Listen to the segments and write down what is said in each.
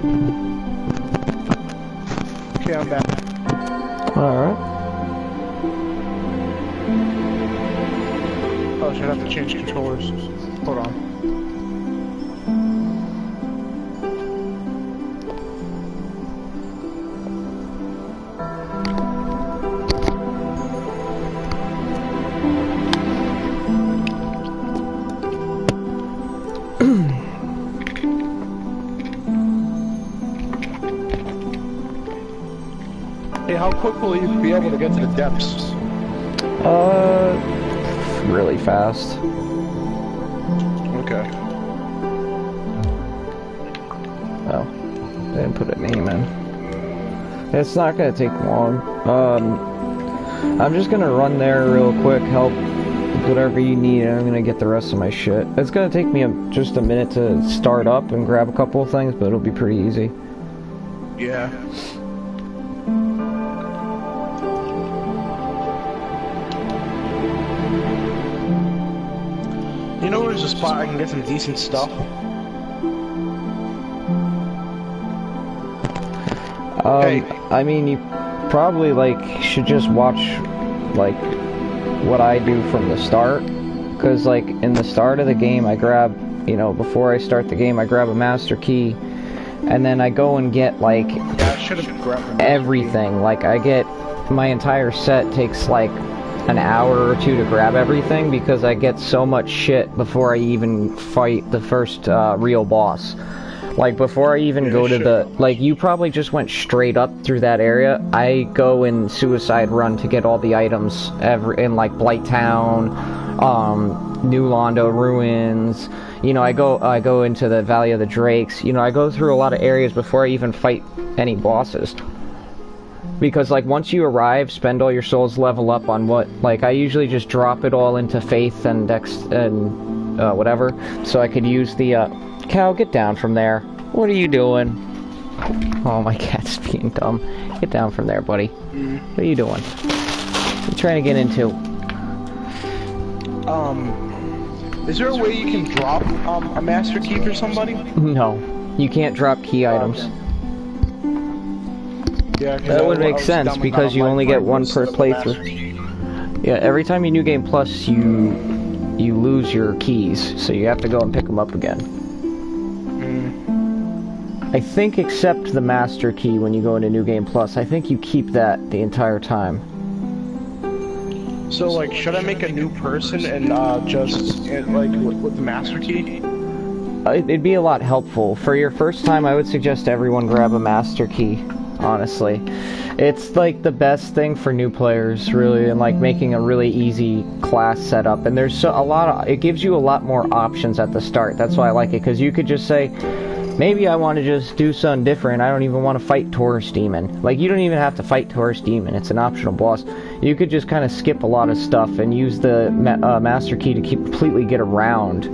Okay, I'm back. Alright. Oh, should I have to change controllers? Hold on. Hey, how quick will you be able to get to the depths? Really fast. Okay. Oh, they didn't put a name in. It's not gonna take long. I'm just gonna run there real quick, help with whatever you need, and I'm gonna get the rest of my shit. It's gonna take me just a minute to start up and grab a couple of things, but it'll be pretty easy. Yeah. You know where's a spot I can get some decent stuff? Hey. I mean, you probably, like, should just watch, like, what I do from the start. Because, like, in the start of the game, I grab, you know, before I start the game, I grab a master key. And then I go and get, like, Yeah, I should have grabbed everything. Like, I get, my entire set takes, like, an hour or two to grab everything because I get so much shit before I even fight the first real boss. Like, before I even go to the... Like, you probably just went straight up through that area. I go in Suicide Run to get all the items in, like, Blighttown, New Londo Ruins. You know, I go into the Valley of the Drakes. You know, I go through a lot of areas before I even fight any bosses. Because, like, once you arrive, spend all your souls, level up on what... Like, I usually just drop it all into Faith and Dex and whatever. So I could use the... Cal, get down from there. What are you doing? Oh, my cat's being dumb. Get down from there, buddy. What are you doing? What are you trying to get into? Is there a way you can drop a master key for somebody? No. You can't drop key items. Yeah, that would make sense because you only get one per playthrough. Yeah, every time you New Game Plus, you lose your keys, so you have to go and pick them up again. I think except the master key when you go into New Game Plus, I think you keep that the entire time. So, like, should I make a new person and just, like, with the master key? It'd be a lot helpful. For your first time, I would suggest everyone grab a master key, honestly. It's, like, the best thing for new players, really, and, like, making a really easy class setup. And there's it gives you a lot more options at the start. That's why I like it, because you could just say... Maybe I want to just do something different. I don't even want to fight Taurus Demon. Like, you don't even have to fight Taurus Demon. It's an optional boss. You could just kind of skip a lot of stuff and use the Master Key to completely get around,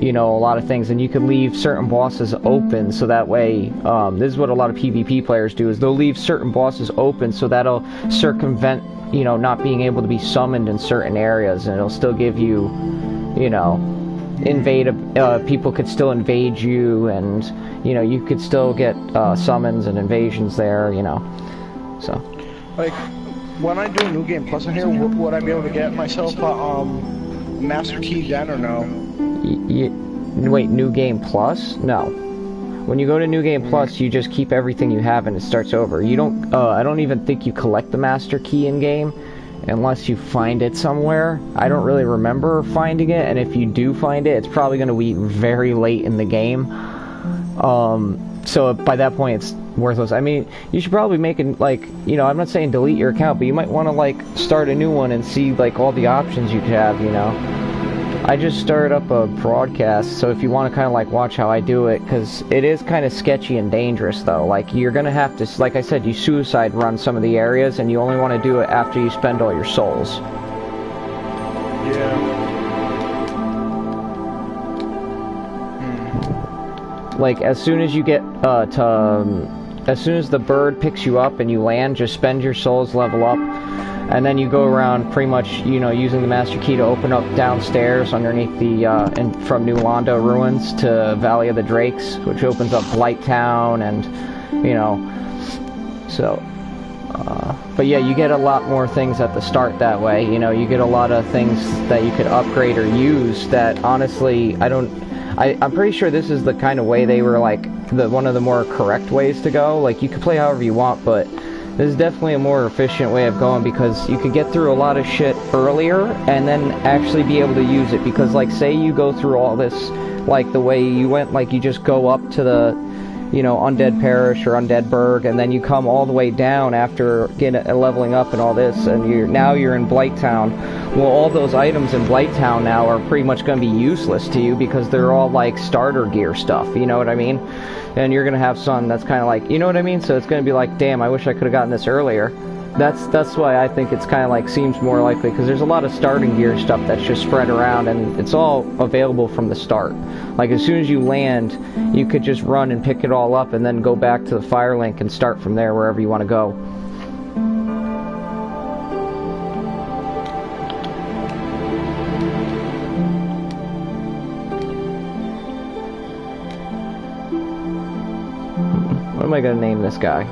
you know, a lot of things. And you can leave certain bosses open so that way, this is what a lot of PvP players do, is they'll leave certain bosses open so that'll circumvent, you know, not being able to be summoned in certain areas. And it'll still give you, you know... people could still invade you, and you know, you could still get summons and invasions there, you know. So, like, when I do New Game Plus in here, would I be able to get myself a master key then, or no? Wait, New Game Plus? No. When you go to New Game Plus, you just keep everything you have and it starts over. You don't. I don't even think you collect the master key in game. Unless you find it somewhere. I don't really remember finding it, and if you do find it, it's probably going to be very late in the game. So by that point, it's worthless. I mean, you should probably make it, like, you know, I'm not saying delete your account, but you might want to, like, start a new one and see, like, all the options you could have, you know. I just started up a broadcast, so if you want to kind of, like, watch how I do it, because it is kind of sketchy and dangerous, though. Like, you're going to have to, like I said, you suicide run some of the areas, and you only want to do it after you spend all your souls. Yeah. Like, as soon as you get, as soon as the bird picks you up and you land, just spend your souls, level up. and then you go around pretty much, you know, using the master key to open up downstairs underneath the from New Londo ruins to Valley of the Drakes, which opens up Blighttown, and you know, so. But yeah, you get a lot more things at the start that way. You know, you get a lot of things that you could upgrade or use that honestly, I'm pretty sure this is the kind of way they were like one of the more correct ways to go. Like, you could play however you want, but this is definitely a more efficient way of going, because you could get through a lot of shit earlier and then actually be able to use it. Because like, say you go through all this like the way you went, like you just go up to the, you know, Undead Parish or Undead Burg, and then you come all the way down after leveling up and all this, and now you're in Blighttown. Well, all those items in Blighttown now are pretty much going to be useless to you because they're all like starter gear stuff, you know what I mean? And you're going to have some that's kind of like, you know what I mean? So it's going to be like, damn, I wish I could have gotten this earlier. That's why I think it's kind of like seems more likely, because there's a lot of starting gear stuff that's just spread around, and it's all available from the start. Like, as soon as you land, you could just run and pick it all up and then go back to the Firelink and start from there wherever you want to go. What am I going to name this guy?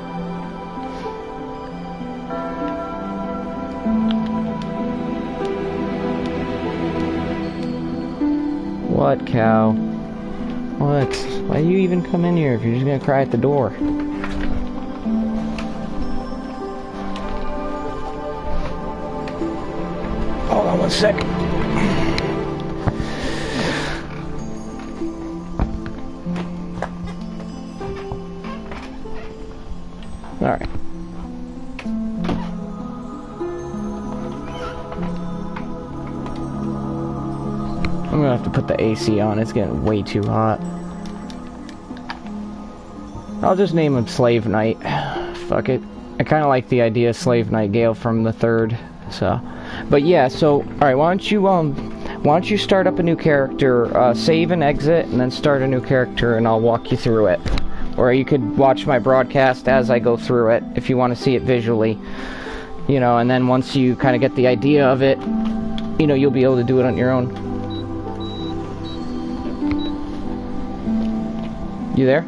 What, cow? What? Why do you even come in here if you're just gonna cry at the door? Hold on 1 second. Alright. I'm gonna have to put the AC on, it's getting way too hot. I'll just name him Slave Knight. Fuck it. I kinda like the idea of Slave Knight Gale from the 3rd, so. But yeah, so, alright, why don't you start up a new character, save and exit, and then start a new character, and I'll walk you through it. Or you could watch my broadcast as I go through it, if you want to see it visually. You know, and then once you kind of get the idea of it, you know, you'll be able to do it on your own. You there?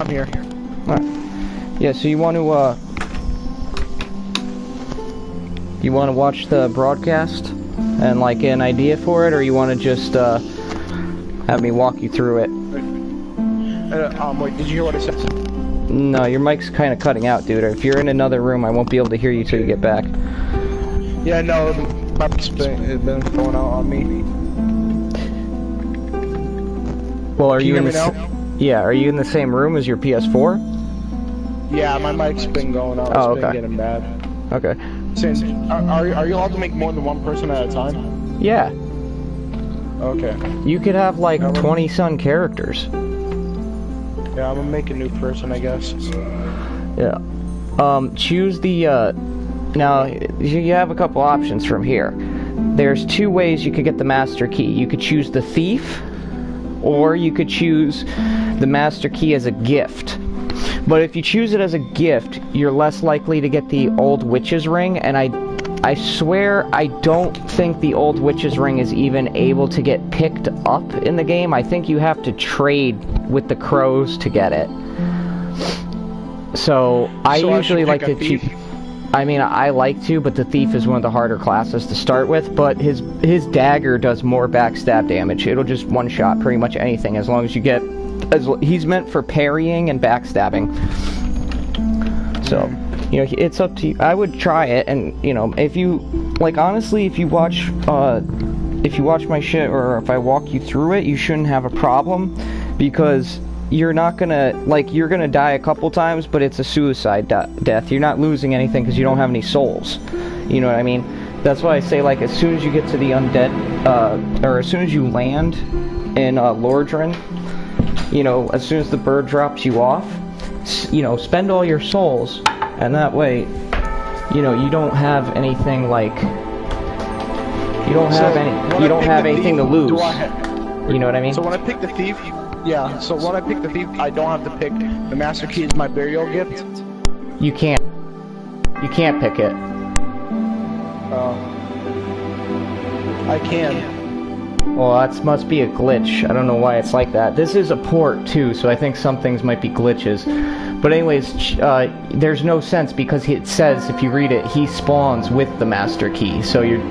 I'm here. Alright. Yeah, so you want to watch the broadcast and like get an idea for it, or you want to just have me walk you through it? Wait, did you hear what I said? No, your mic's kind of cutting out, dude. If you're in another room, I won't be able to hear you till you get back. Yeah, no, my mic's been going out on me. Well, are Can you hear in me the now? Yeah, are you in the same room as your PS4? Yeah, my mic's been going out. Oh, It's okay. been getting bad. Okay. Since, are you allowed to make more than one person at a time? Yeah. Okay. You could have like 20-some characters. Yeah, I'm gonna make a new person, I guess. Yeah. Choose the, now, you have a couple options from here. There's 2 ways you could get the master key. You could choose the thief, or you could choose the master key as a gift. But if you choose it as a gift, you're less likely to get the old witch's ring, and I swear I don't think the old witch's ring is even able to get picked up in the game. I think you have to trade with the crows to get it. So I usually like to choose. I mean, I like to, but the thief is one of the harder classes to start with, but his dagger does more backstab damage. It'll just one-shot pretty much anything as long as you get... he's meant for parrying and backstabbing. So, you know, it's up to you. I would try it, and, you know, if you... Like, honestly, if you watch my shit, or if I walk you through it, you shouldn't have a problem, because... you're not gonna, like, you're gonna die a couple times, but it's a suicide death. You're not losing anything because you don't have any souls. You know what I mean? That's why I say, like, as soon as you get to the undead, or as soon as you land in Lordran, you know, as soon as the bird drops you off, you know, spend all your souls, and that way, you know, you don't have anything, like, you don't have anything to lose. You know what I mean? So when I pick the thief... Yeah, so when I pick the thief, I don't have to pick the master key as my burial gift? You can't. You can't pick it. I can. Well, that must be a glitch. I don't know why it's like that. This is a port, too, so I think some things might be glitches. But anyways, there's no sense because it says, if you read it, he spawns with the master key. So you're...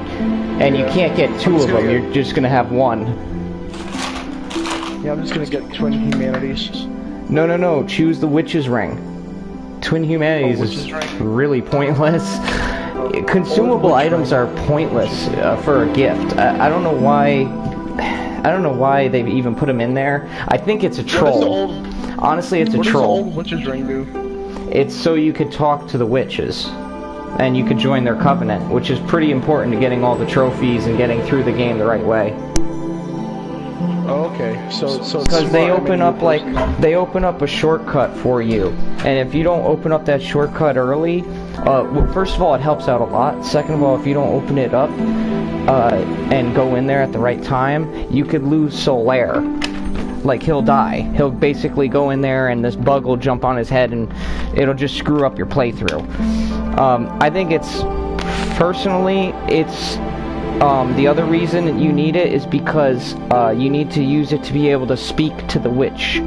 And you can't get two of them, you're just gonna have one. Yeah, I'm just gonna get Twin Humanities. No, choose the Witch's Ring. Twin Humanities is really pointless. Consumable items are pointless for a gift. I don't know why... I don't know why they even put them in there. I think it's a troll. Honestly, it's a troll. What does the old Witch's Ring do? It's so you could talk to the witches. And you could join their covenant, which is pretty important to getting all the trophies and getting through the game the right way. Oh, okay. So because they open up they open up a shortcut for you, and if you don't open up that shortcut early, well, first of all, it helps out a lot. Second of all, if you don't open it up and go in there at the right time, you could lose Solaire. Like, he'll die. He'll basically go in there and this bug will jump on his head and it'll just screw up your playthrough. I think personally, the other reason you need it is because you need to use it to be able to speak to the witch.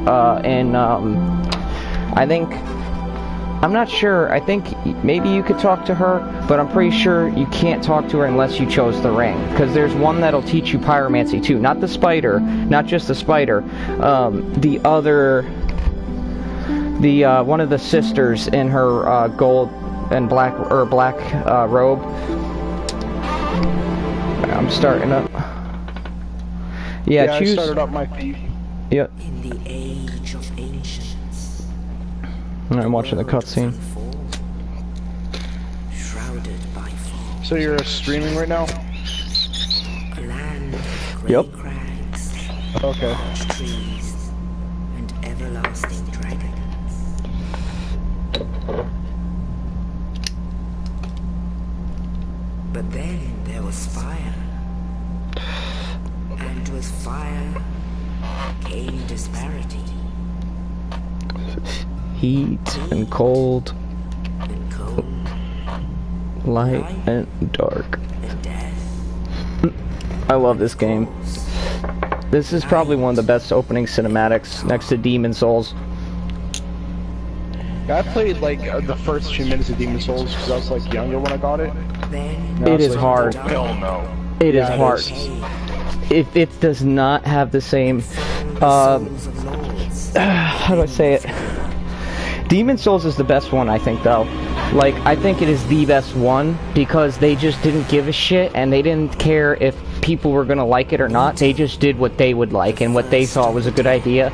I'm not sure, I think maybe you could talk to her, but I'm pretty sure you can't talk to her unless you chose the ring. Because there's one that'll teach you pyromancy too. Not the spider, not just the spider. One of the sisters in her gold and black robe. I'm starting up. Yeah, choose. I started up my feet. Yep. In the age of ancients. I'm watching the cutscene. Shrouded by fog. So you're streaming right now? A land of grey crags, Okay. large trees, and everlasting dragons. But then there was fire. And with fire came disparity. Heat and cold, And cold, light and dark. and death. I love this game. This is probably one of the best opening cinematics next to Demon Souls. I played like the first few minutes of Demon Souls because I was like younger when I got it. Then Now It it's is like, hard. oh, hell no. It is Yeah, it hard. is. If it does not have the same, souls of lords. how do I say it? Demon Souls is the best one, I think, though. Like, I think it is the best one because they just didn't give a shit and they didn't care if people were gonna like it or not. They just did what they would like and what they thought was a good idea.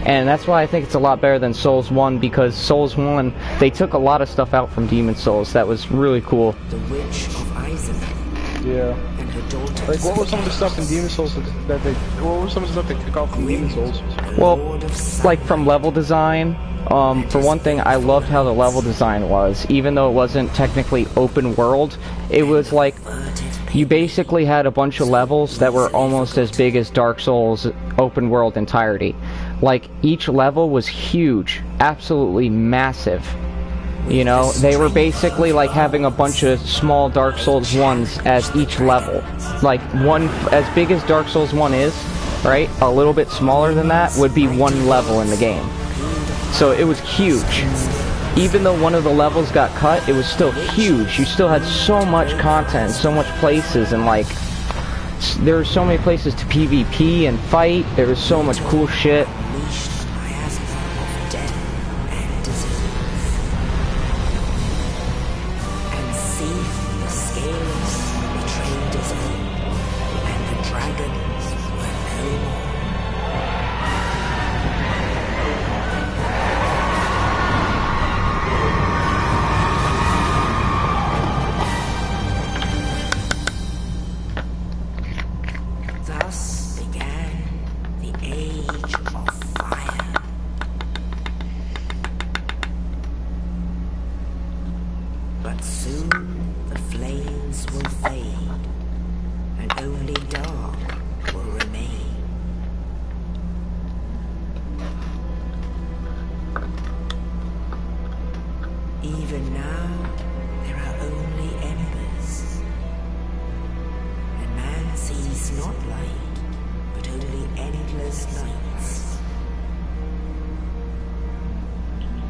And that's why I think it's a lot better than Souls 1, because Souls 1, they took a lot of stuff out from Demon Souls that was really cool. The witch of Eisenach Yeah. and her daughters. Like, what was some of the stuff in Demon Souls what was some of the stuff they took off from Demon Souls? Well, like from level design, for one thing, I loved how the level design was. Even though it wasn't technically open world, it was like you basically had a bunch of levels that were almost as big as Dark Souls open world entirety. Like, each level was huge, absolutely massive. You know, they were basically like having a bunch of small Dark Souls 1s as each level. Like, one, as big as Dark Souls 1 is, right, a little bit smaller than that would be one level in the game. So it was huge. Even though one of the levels got cut, it was still huge. You still had so much content, so much places, and like, there were so many places to PvP and fight. There was so much cool shit. Unleashed miasma of death and disease. And see the scales betrayed as old, and the dragons were no more. Thus began the age of fire. But soon the flames will fade, and only dark will remain. Even now, there is not light, but only endless nights.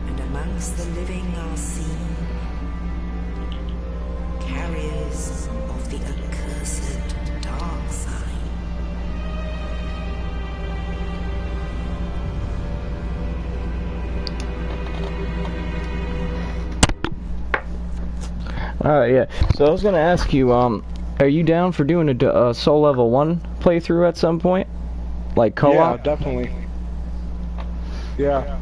And amongst the living are seen carriers of the accursed dark side. Yeah. So I was gonna ask you, are you down for doing a Soul Level 1 playthrough at some point? Like co-op? Yeah, definitely. Yeah.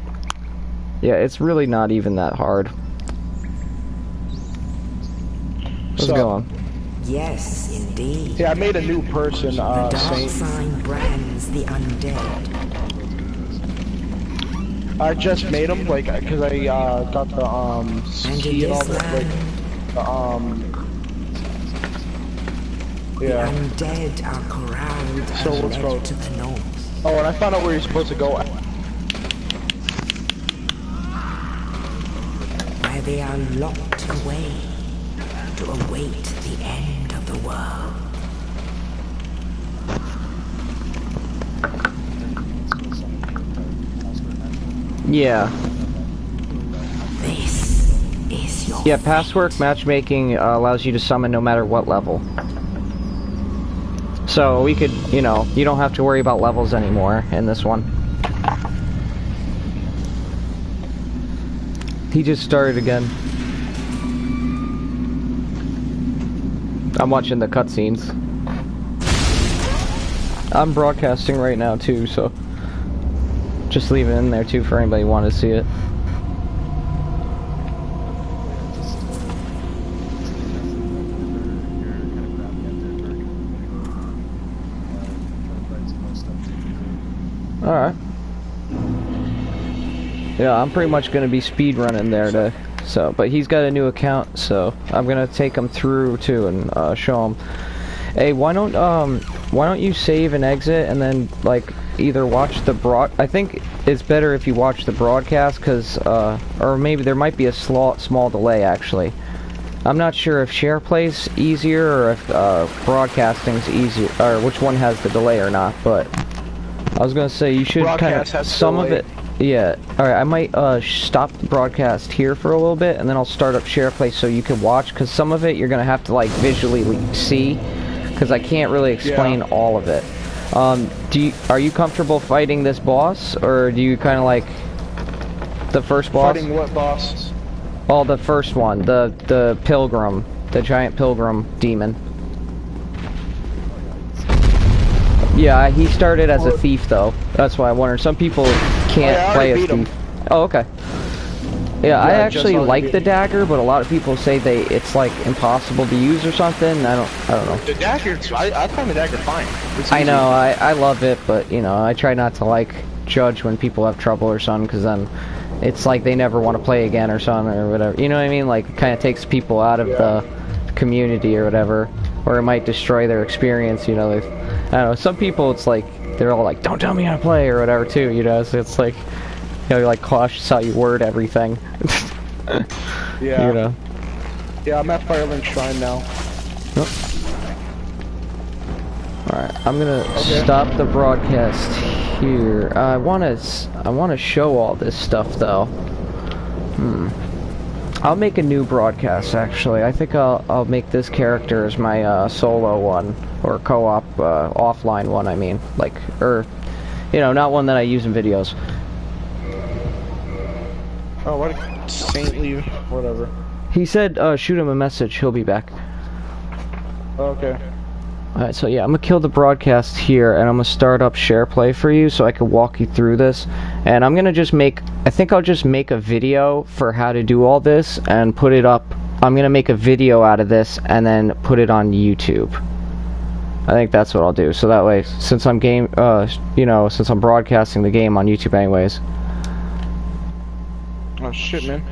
Yeah, it's really not even that hard. Let's go on. Yes, indeed. Yeah, I made a new person, The dark Saint. sign brands the undead. I just made him, like, because I got the, And in key and all this that, like, land, the yeah. undead are corralled So and let's led go. to the north. Oh, and I found out where you're supposed to go. Where they are locked away to await the end of the world. Yeah. This is your Yeah, password matchmaking allows you to summon no matter what level. So we could, you know, you don't have to worry about levels anymore in this one. He just started again. I'm watching the cutscenes. I'm broadcasting right now too, so just leave it in there too for anybody who want to see it. Alright. Yeah, I'm pretty much gonna be speed running there but he's got a new account, so I'm gonna take him through too and show him. Hey, why don't you save and exit and then like either watch the I think it's better if you watch the broadcast, cause or maybe there might be a small delay actually. I'm not sure if share play's easier or if broadcasting's easier, or which one has the delay or not, but I was gonna say you should kind of some of it. Yeah. All right. I might stop the broadcast here for a little bit, and then I'll start up SharePlay so you can watch. Cause some of it you're gonna have to like visually see, cause I can't really explain all of it. Are you comfortable fighting this boss, or do you kind of like the first boss? Fighting what boss? Oh, the first one, the pilgrim, the giant pilgrim demon. Yeah, he started as a thief though. That's why I wondered. Some people can't play as thief. Oh, okay. Yeah, I actually like the dagger, but a lot of people say it's like impossible to use or something. I don't know. The dagger, I find the dagger fine. I know, I love it, but you know, I try not to like judge when people have trouble or something, because then it's like they never want to play again or something or whatever. You know what I mean? Like it kind of takes people out of the community or whatever, or it might destroy their experience. You know, I don't know. Some people, it's like they're all like, "Don't tell me how to play" or whatever too. You know, so it's like, you know, like cautious how you word everything. Yeah. You know. Yeah, I'm at Firelink Shrine now. Yep. Alright, I'm gonna stop the broadcast here. I wanna show all this stuff though. I'll make a new broadcast actually. I think I'll make this character as my solo one, or co-op offline one. I mean, like, or you know, not one that I use in videos. Oh, what a saintly, whatever. He said, shoot him a message. He'll be back. Okay. Alright, so yeah, I'm gonna kill the broadcast here, and I'm gonna start up SharePlay for you so I can walk you through this. And I'm gonna just I think I'll just make a video for how to do all this and put it up. I'm gonna make a video out of this and then put it on YouTube. I think that's what I'll do. So that way, since I'm since I'm broadcasting the game on YouTube anyways. Oh shit, man.